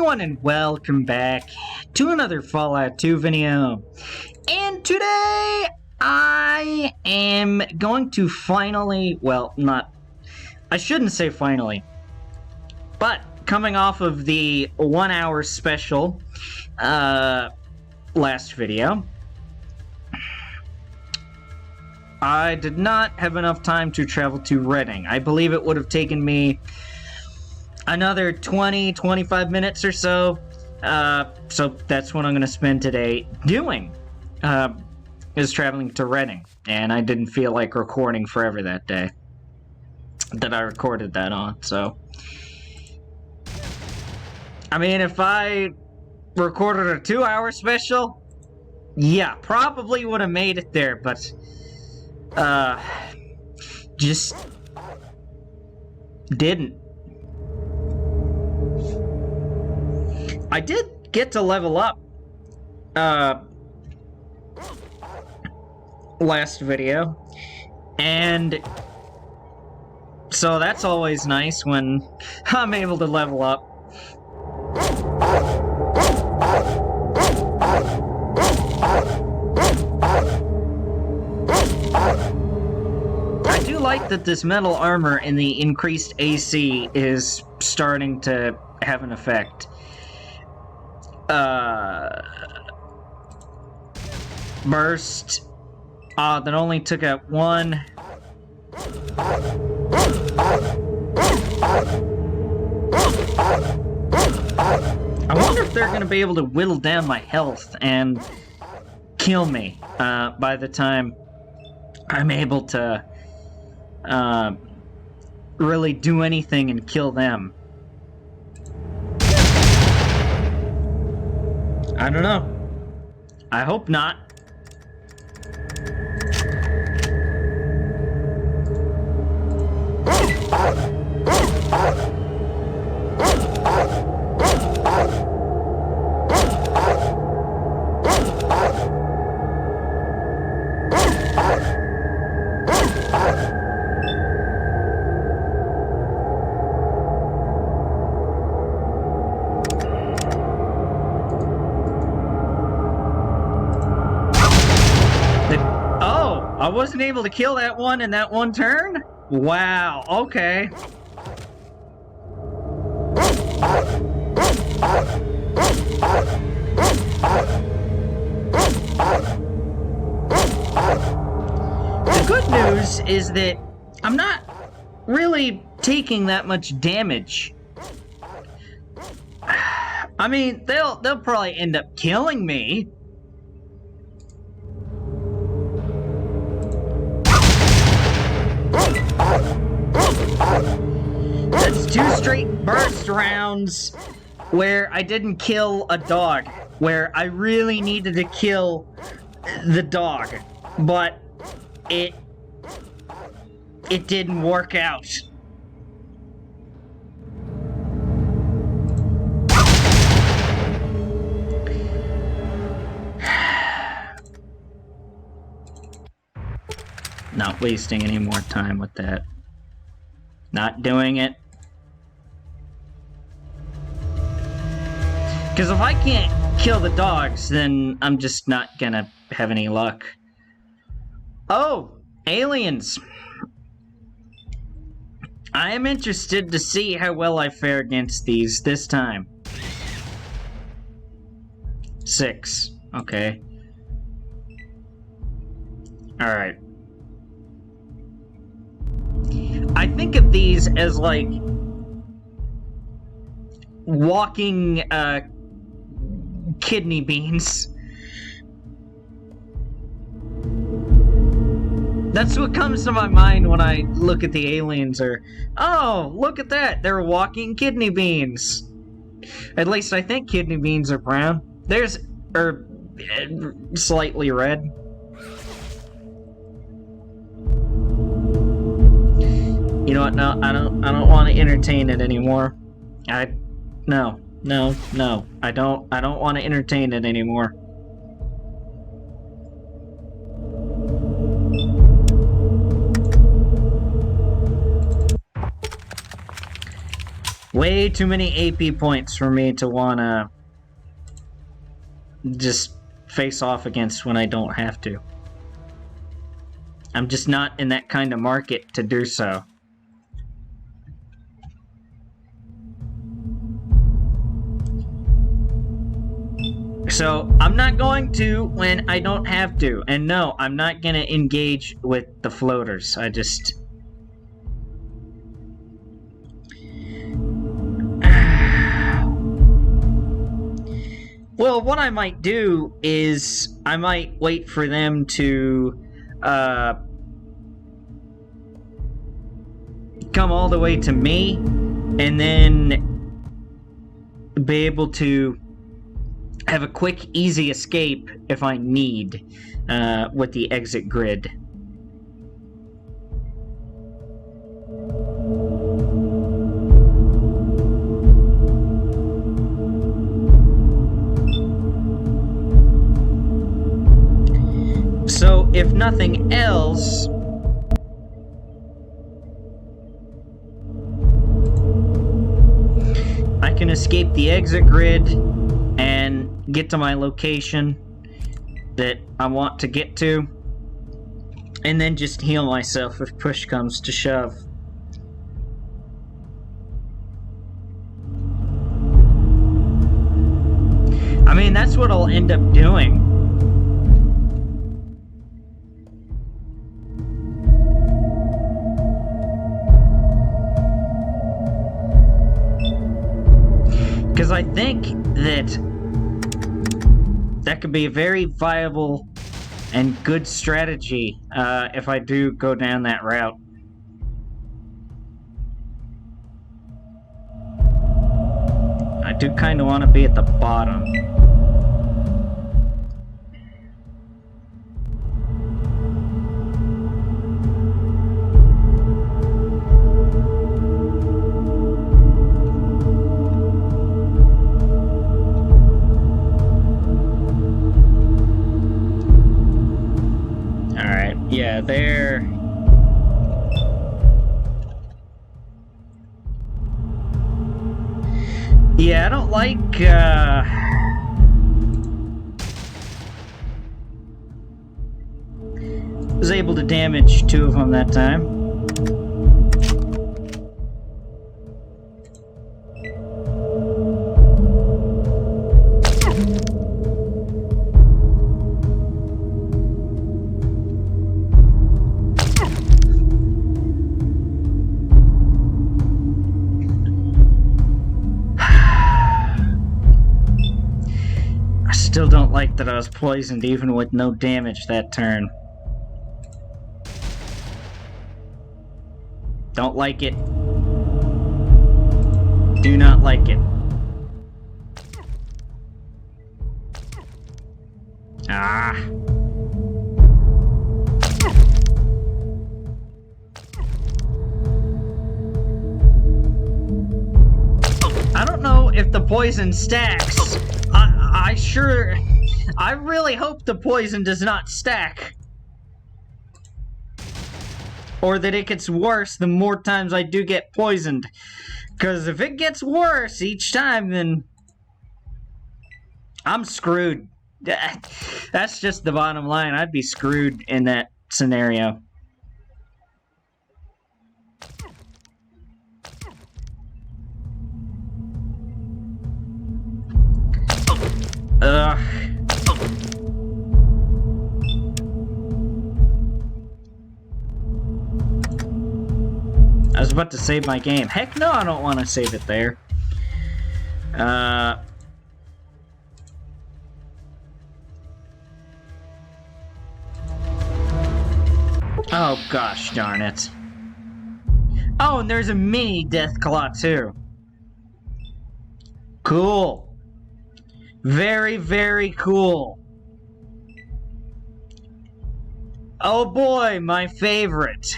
everyone, and welcome back to another Fallout 2 video. And today, I am going to finally, I shouldn't say finally, but coming off of the 1 hour special, last video, I did not have enough time to travel to Reading. I believe it would have taken me another 20-25 minutes or so. So that's what I'm going to spend today doing, is traveling to Reading. And I didn't feel like recording forever that day that I recorded that on, so. I mean, if I recorded a 2 hour special, yeah, probably would have made it there, but just didn't. I did get to level up last video, and so that's always nice when I'm able to level up. I do like that this metal armor and the increased AC is starting to have an effect. Burst. That only took out one. I wonder if they're going to be able to whittle down my health and kill me by the time I'm able to really do anything and kill them. I don't know. I hope not. I wasn't able to kill that one in that one turn? Wow, okay. The good news is that I'm not really taking that much damage. I mean, they'll probably end up killing me. That's 2 straight burst rounds where I didn't kill a dog, where I really needed to kill the dog, but it didn't work out. Not wasting any more time with that. Not doing it. Because if I can't kill the dogs, then I'm just not gonna have any luck. Oh, aliens. I am interested to see how well I fare against these this time. 6. Okay. Alright. I think of these as, like, walking, kidney beans. That's what comes to my mind when I look at the aliens, or, oh, look at that, they're walking kidney beans. At least I think kidney beans are brown. Slightly red. You know what? No, I don't want to entertain it anymore. No. I don't want to entertain it anymore. way too many AP points for me to wanna just face off against when I don't have to. I'm just not in that kind of market to do so. So, I'm not going to when I don't have to. And no, I'm not gonna engage with the floaters. I just... Well, what I might do is I might wait for them to come all the way to me and then be able to have a quick, easy escape if I need with the exit grid. So, if nothing else, I can escape the exit grid and get to my location that I want to get to, and then just heal myself if push comes to shove. I mean, that's what I'll end up doing. Because I think that could be a very viable and good strategy if I do go down that route. I do kind of want to be at the bottom. Yeah, there. Yeah, I don't like, was able to damage 2 of them that time. Still don't like that I was poisoned even with no damage that turn. Don't like it. Do not like it. Ah. I don't know if the poison stacks. I really hope the poison does not stack. Or that it gets worse the more times I do get poisoned. Because if it gets worse each time, then I'm screwed. That's just the bottom line. I'd be screwed in that scenario. Ugh. I was about to save my game. Heck no, I don't want to save it there. Oh gosh darn it. Oh, and there's a mini Deathclaw too. Cool. Very, very cool. Oh boy, my favorite.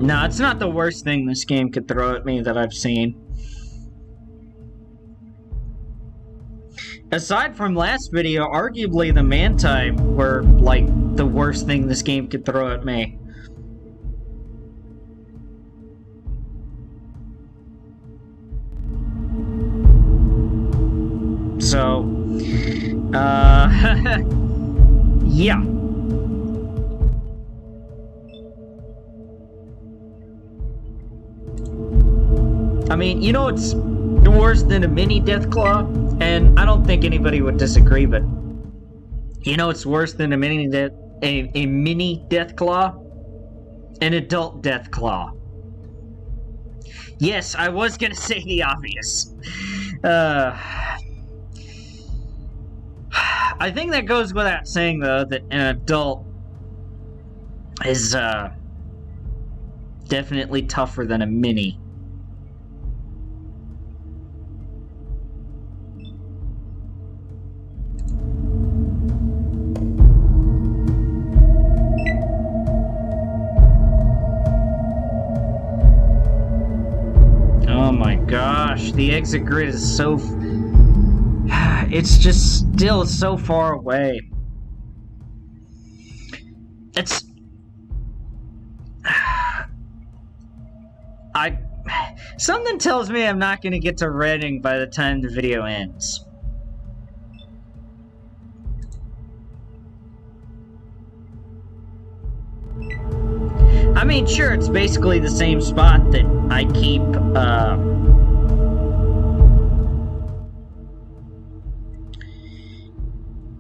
No, it's not the worst thing this game could throw at me that I've seen. Aside from last video, arguably the Manti were, like, the worst thing this game could throw at me. So, yeah. I mean, you know it's worse than a mini Deathclaw? And I don't think anybody would disagree, but you know it's worse than a mini Deathclaw? An adult Deathclaw. Yes, I was gonna say the obvious. I think that goes without saying, though, that an adult is, definitely tougher than a mini. Oh my gosh, the exit grid is so... it's just still so far away. It's... Something tells me I'm not gonna get to Reading by the time the video ends. I mean, sure, it's basically the same spot that I keep,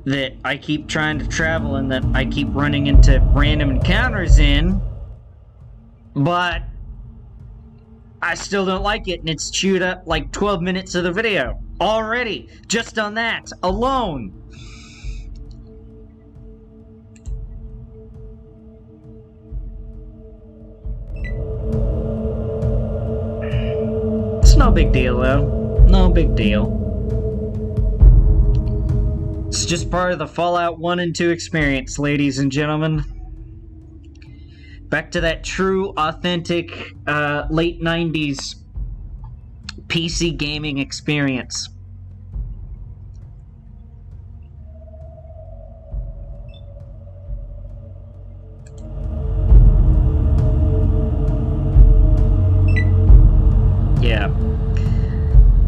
that I keep trying to travel and that I keep running into random encounters in, but I still don't like it, and it's chewed up like 12 minutes of the video already, just on that alone. It's no big deal, though. No big deal. It's just part of the Fallout 1 and 2 experience, ladies and gentlemen. Back to that true, authentic, late 90s PC gaming experience. Yeah.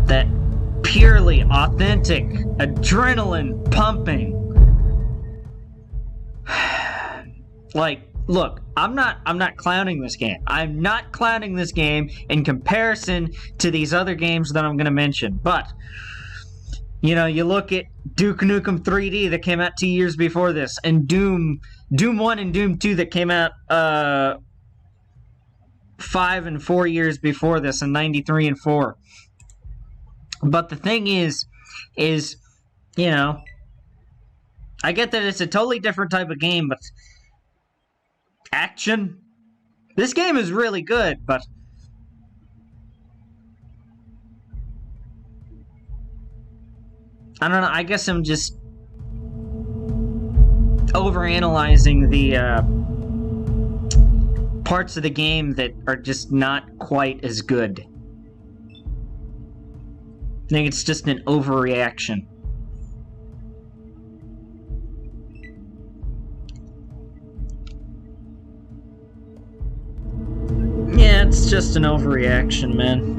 That purely authentic, adrenaline pumping. Like, look, I'm not clowning this game. I'm not clowning this game in comparison to these other games that I'm going to mention. But, you know, you look at Duke Nukem 3D that came out 2 years before this, and Doom 1 and Doom 2 that came out 5 and 4 years before this, in 93 and 4. But the thing is, you know, I get that it's a totally different type of game, but action? This game is really good, but I don't know, I guess I'm just overanalyzing the parts of the game that are just not quite as good. I think it's just an overreaction. Yeah, it's just an overreaction, man.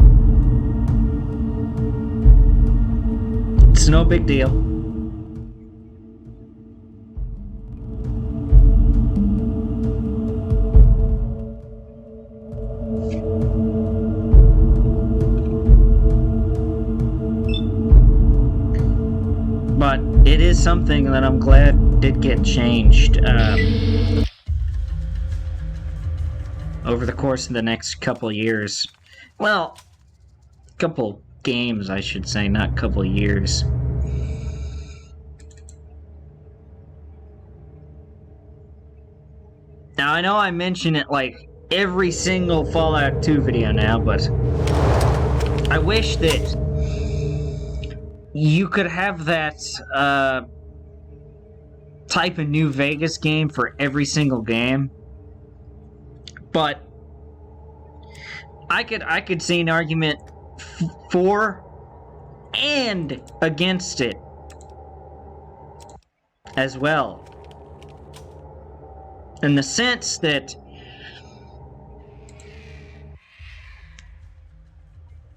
It's no big deal. But it is something that I'm glad did get changed over the course of the next couple years. Well, couple games, I should say, not couple years. Now, I know I mention it like every single Fallout 2 video now, but I wish that you could have that type of New Vegas game for every single game. But I could see an argument for and against it as well. In the sense that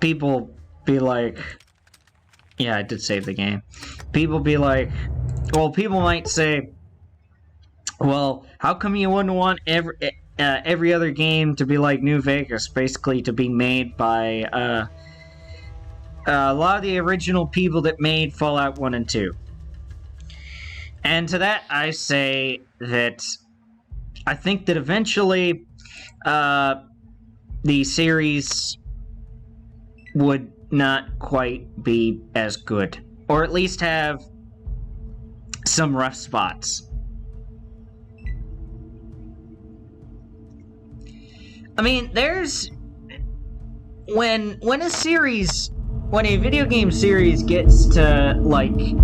people be like, Yeah, I did save the game. People be like, well, people might say, well, how come you wouldn't want every other game to be like New Vegas, basically to be made by a lot of the original people that made Fallout 1 and 2? And to that, I say that I think that eventually the series would not quite be as good, or at least have some rough spots. I mean, there's when a video game series gets to like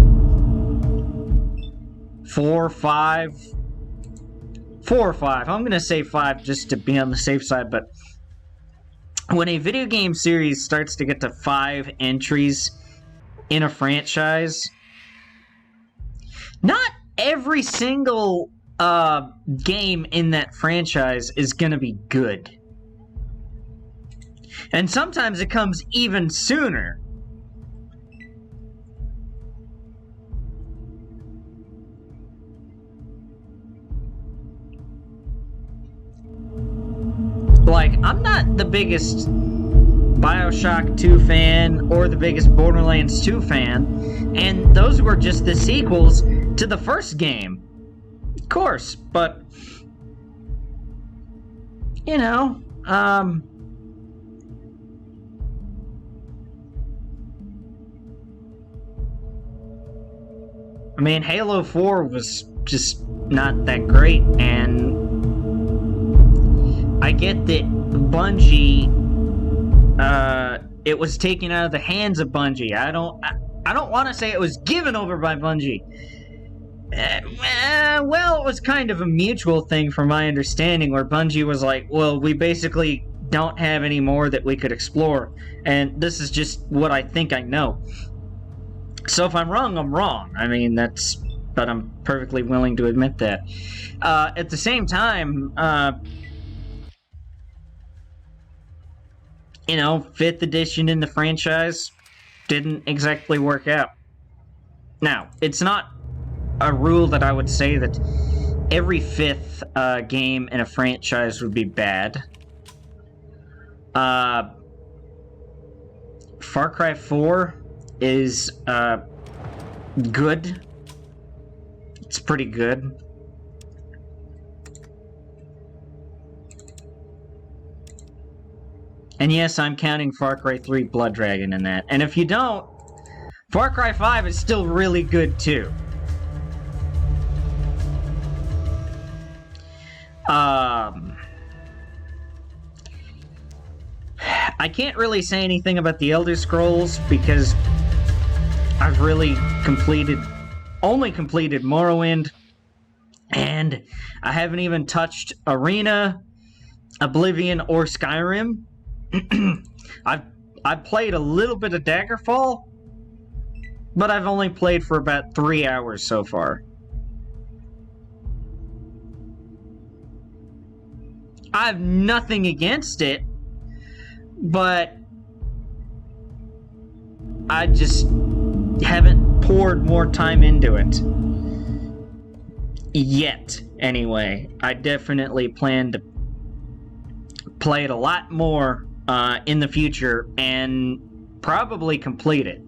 4 or 5. I'm gonna say 5 just to be on the safe side, but when a video game series starts to get to 5 entries in a franchise, not every single game in that franchise is gonna be good. And sometimes it comes even sooner. Like, I'm not the biggest BioShock 2 fan or the biggest Borderlands 2 fan, and those were just the sequels to the first game. Of course, but you know, I mean, Halo 4 was just not that great, and I get that Bungie, it was taken out of the hands of Bungie. I don't want to say it was given over by Bungie. Well, it was kind of a mutual thing from my understanding, where Bungie was like, well, we basically don't have any more that we could explore, and this is just what I think I know. So if I'm wrong, I'm wrong. I mean, but I'm perfectly willing to admit that. At the same time, 5th edition in the franchise didn't exactly work out. Now, it's not a rule that I would say that every 5th game in a franchise would be bad. Far Cry 4 is good. It's pretty good. And yes, I'm counting Far Cry 3 Blood Dragon in that. And if you don't, Far Cry 5 is still really good too. I can't really say anything about the Elder Scrolls because I've really only completed Morrowind, and I haven't even touched Arena, Oblivion, or Skyrim. I've played a little bit of Daggerfall, but I've only played for about 3 hours so far. I have nothing against it, but I just haven't poured more time into it. Yet, anyway. I definitely plan to play it a lot more in the future and probably complete it.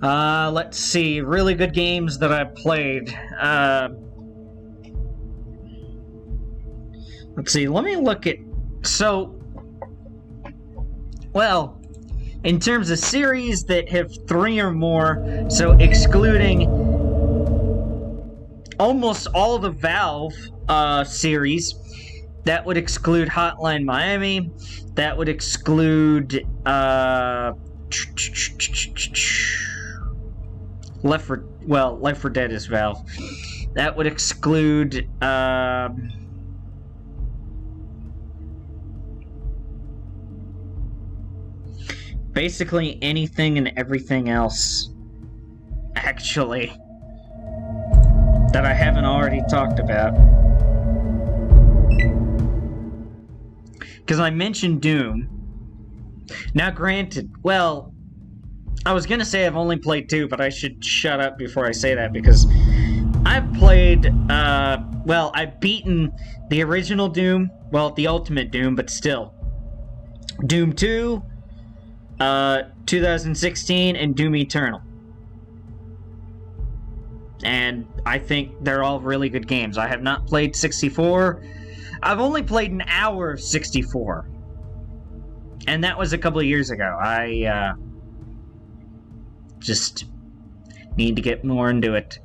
Let's see. Really good games that I've played. Let's see. Let me look at... So, well, in terms of series that have 3 or more, so excluding almost all the Valve series, that would exclude Hotline Miami, that would exclude Left 4 Dead is Valve. That would exclude basically anything and everything else, actually, that I haven't already talked about. Because I mentioned Doom. Now granted, well, I was gonna say I've only played 2, but I should shut up before I say that, because I've played, well, I've beaten the original Doom, well, the Ultimate Doom, but still. Doom 2, 2016, and Doom Eternal. And I think they're all really good games. I have not played 64. I've only played an hour of 64. And that was a couple of years ago. I, just need to get more into it.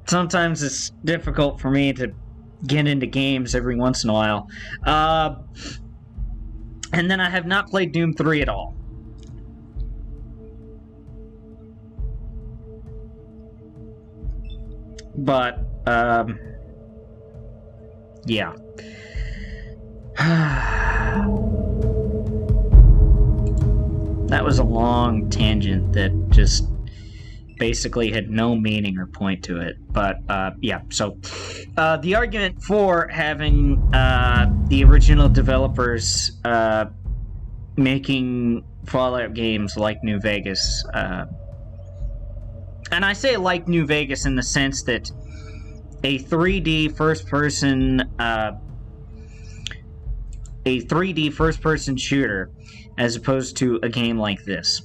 Sometimes it's difficult for me to get into games every once in a while. And then I have not played Doom 3 at all. But, yeah. That was a long tangent that just basically had no meaning or point to it. But, yeah, so the argument for having the original developers making Fallout games like New Vegas, and I say like New Vegas in the sense that a 3D first-person shooter as opposed to a game like this.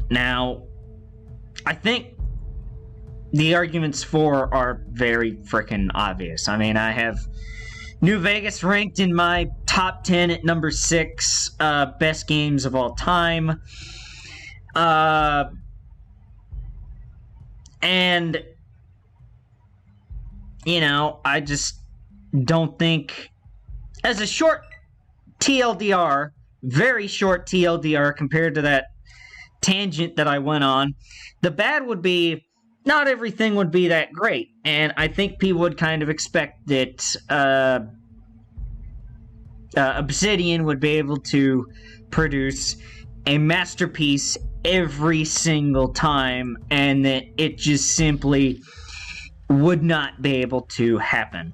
Now, I think the arguments for are very frickin' obvious. I mean, I have New Vegas ranked in my top 10 at number 6 best games of all time. And, you know, I just don't think, as a short TLDR, very short TLDR compared to that tangent that I went on, the bad would be not everything would be that great. And I think people would kind of expect that Obsidian would be able to produce a masterpiece every single time, and that it just simply would not be able to happen.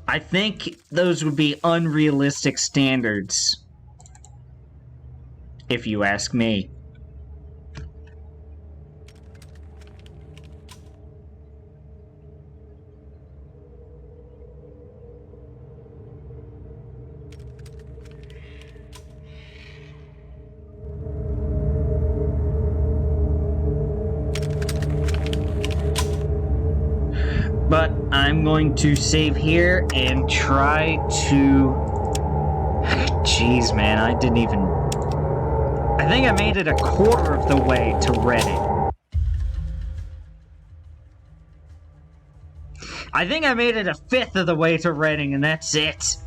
I think those would be unrealistic standards, if you ask me. But I'm going to save here and try to... Jeez, man, I didn't even... I think I made it a quarter of the way to Reddit. I think I made it a fifth of the way to Redding, and that's it.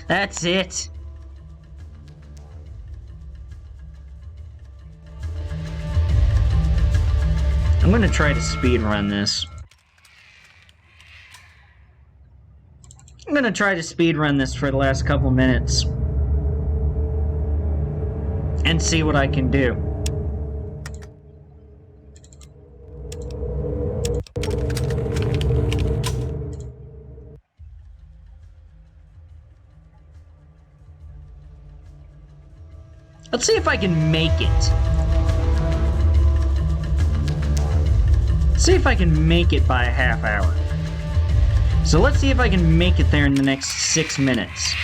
That's it. I'm gonna try to speedrun this. I'm gonna try to speedrun this for the last couple minutes. And see what I can do. Let's see if I can make it. See if I can make it by a half hour. So let's see if I can make it there in the next 6 minutes.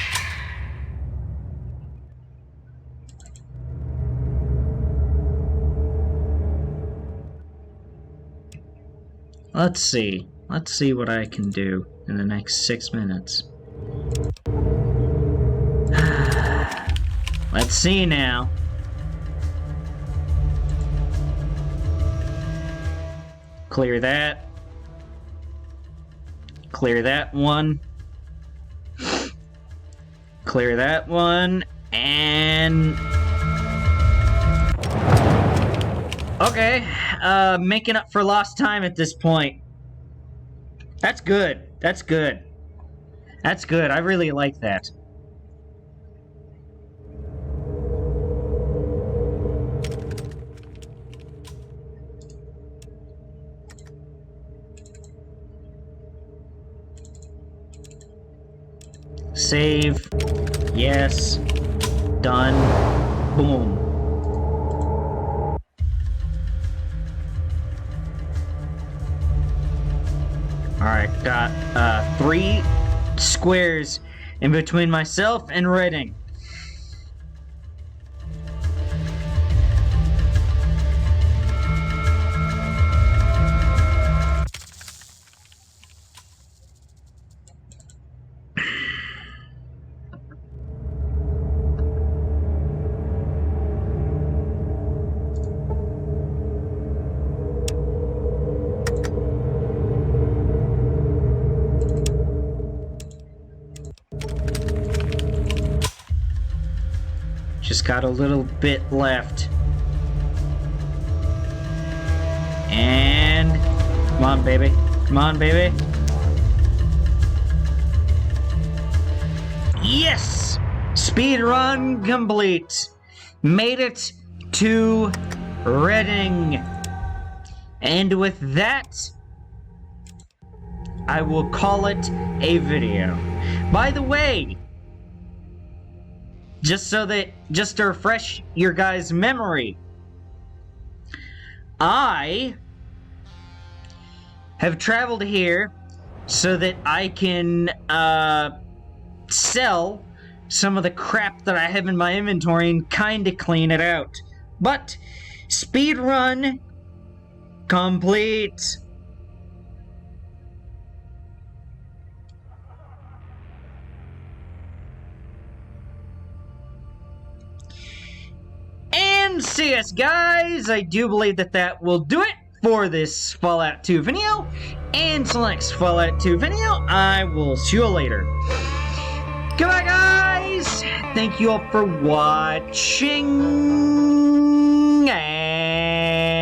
Let's see. Let's see what I can do in the next 6 minutes. Let's see now. Clear that. Clear that one. Clear that one. And... okay. Making up for lost time at this point. That's good. That's good. That's good. I really like that. Save. Yes. Done. Boom. Alright, got 3 squares in between myself and Redding. Just got a little bit left. And come on, baby. Come on, baby. Yes! Speed run complete. Made it to Redding. And with that, I will call it a video. By the way, just to refresh your guys' memory, I have traveled here so that I can sell some of the crap that I have in my inventory and kind of clean it out. But speedrun complete. And CS guys, I do believe that will do it for this Fallout 2 video. And until next Fallout 2 video, I will see you later. Goodbye guys! Thank you all for watching. And